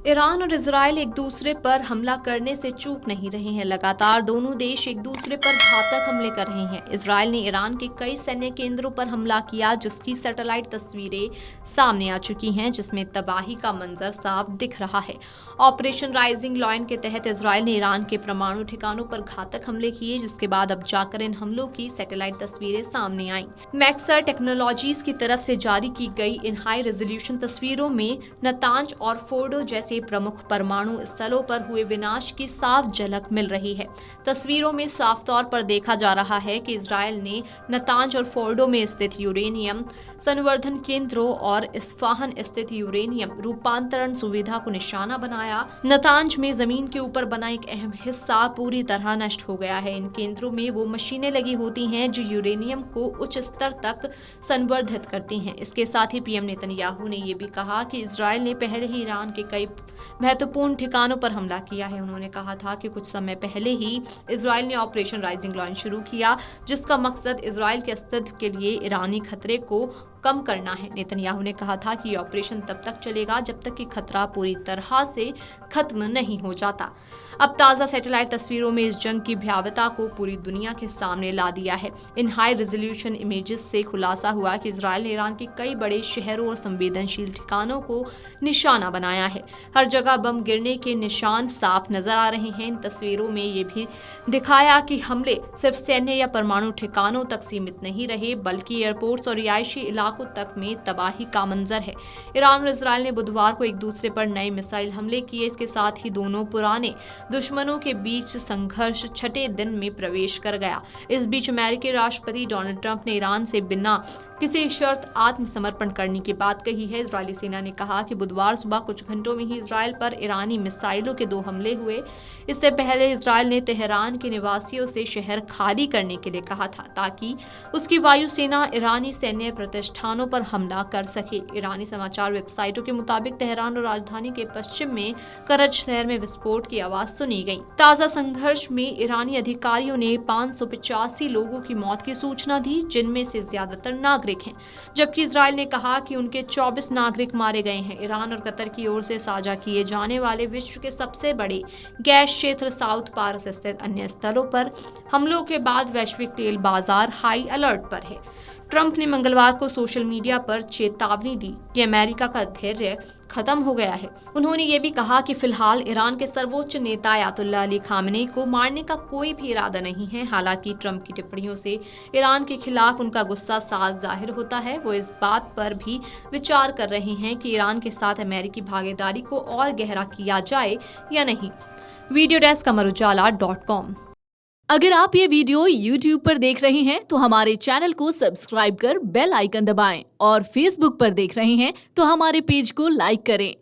Iran और Israel एक दूसरे पर हमला करने से चूक नहीं रहे हैं। लगातार दोनों देश एक दूसरे पर घातक हमले कर रहे हैं। इजराइल ने ईरान के कई सैन्य केंद्रों पर हमला किया, जिसकी सैटेलाइट तस्वीरें सामने आ चुकी हैं, जिसमें तबाही का मंजर साफ दिख रहा है। ऑपरेशन राइजिंग लॉयन के तहत इजराइल ने ईरान के परमाणु ठिकानों पर घातक हमले किए, जिसके बाद अब जाकर इन हमलों की सैटेलाइट तस्वीरें सामने आईं। मैक्सर टेक्नोलॉजीज की तरफ से जारी की गई इन हाई रेजोल्यूशन तस्वीरों में नतांज और फोर्डो जैसे प्रमुख परमाणु स्थलों पर हुए विनाश की साफ झलक मिल रही है। तस्वीरों में साफ तौर पर देखा जा रहा है कि इजराइल ने नतांज और फोर्डो में स्थित यूरेनियम संवर्धन केंद्रों और इस्फाहान स्थित यूरेनियम रूपांतरण सुविधा को निशाना बनाया। नतांज में जमीन के ऊपर बना एक अहम हिस्सा पूरी तरह नष्ट हो गया है। इन केंद्रों में वो मशीनें लगी होती हैं जो यूरेनियम को उच्च स्तर तक संवर्धित करती हैं। इसके साथ ही पीएम नेतन्याहू ने यह भी कहा कि इजराइल ने पहले ही ईरान के कई महत्वपूर्ण ठिकानों पर हमला किया है। उन्होंने कहा था कि कुछ समय पहले ही इजराइल ने ऑपरेशन राइजिंग लॉयन शुरू किया, जिसका मकसद इजराइल के अस्तित्व के लिए ईरानी खतरे को कम करना है। नेतन्याहू ने कहा था कि ये ऑपरेशन तब तक चलेगा जब तक कि खतरा पूरी तरह से खत्म नहीं हो जाता। अब ताज़ा सैटेलाइट तस्वीरों में इस जंग की भयावहता को पूरी दुनिया के सामने ला दिया है। इन हाई रेजोल्यूशन इमेजेस से खुलासा हुआ कि इजराइल ने ईरान के कई बड़े शहरों और संवेदनशील ठिकानों को निशाना बनाया है। हर जगह बम गिरने के निशान साफ नजर आ रहे हैं। इन तस्वीरों में ये भी दिखाया कि हमले सिर्फ सैन्य या परमाणु ठिकानों तक सीमित नहीं रहे, बल्कि एयरपोर्ट्स और रिहायशी इलाकों तक में तबाही का मंजर है। ईरान और इजराइल ने बुधवार को एक दूसरे पर नए मिसाइल हमले किए। इसके साथ ही दोनों पुराने दुश्मनों के बीच संघर्ष छठे दिन में प्रवेश कर गया। इस बीच अमेरिकी राष्ट्रपति डोनाल्ड ट्रंप ने ईरान से बिना किसी शर्त आत्मसमर्पण करने की बात कही है। इजरायली सेना ने कहा कि बुधवार सुबह कुछ घंटों में ही इजराइल पर ईरानी मिसाइलों के 2 हमले हुए। इससे पहले इजराइल ने तेहरान के निवासियों से शहर खाली करने के लिए कहा था, ताकि उसकी वायुसेना ईरानी सैन्य प्रतिष्ठानों पर हमला कर सके। ईरानी समाचार वेबसाइटों के मुताबिक तेहरान और राजधानी के पश्चिम में करज शहर में विस्फोट की आवाज सुनी गई। ताजा संघर्ष में ईरानी अधिकारियों ने 585 लोगों की मौत की सूचना दी, जिनमें से ज्यादातर नागरिक हैं, जबकि इजराइल ने कहा कि उनके 24 नागरिक मारे गए हैं। ईरान और कतर की ओर से साझा किए जाने वाले विश्व के सबसे बड़े गैस क्षेत्र साउथ पारस स्थित अन्य स्थलों पर हमलों के बाद वैश्विक तेल बाजार हाई अलर्ट पर है। ट्रंप ने मंगलवार को सोशल मीडिया पर चेतावनी दी कि अमेरिका का धैर्य खत्म हो गया है। उन्होंने ये भी कहा कि फिलहाल ईरान के सर्वोच्च नेता अयातुल्लाह अली खामेनी को मारने का कोई भी इरादा नहीं है। हालांकि ट्रंप की टिप्पणियों से ईरान के खिलाफ उनका गुस्सा साफ जाहिर होता है। वो इस बात पर भी विचार कर रहे हैं कि ईरान के साथ अमेरिकी भागीदारी को और गहरा किया जाए या नहीं। Video desk amarujala.com। अगर आप ये वीडियो YouTube पर देख रहे हैं तो हमारे चैनल को सब्सक्राइब कर बेल आइकन दबाएं, और Facebook पर देख रहे हैं तो हमारे पेज को लाइक करें।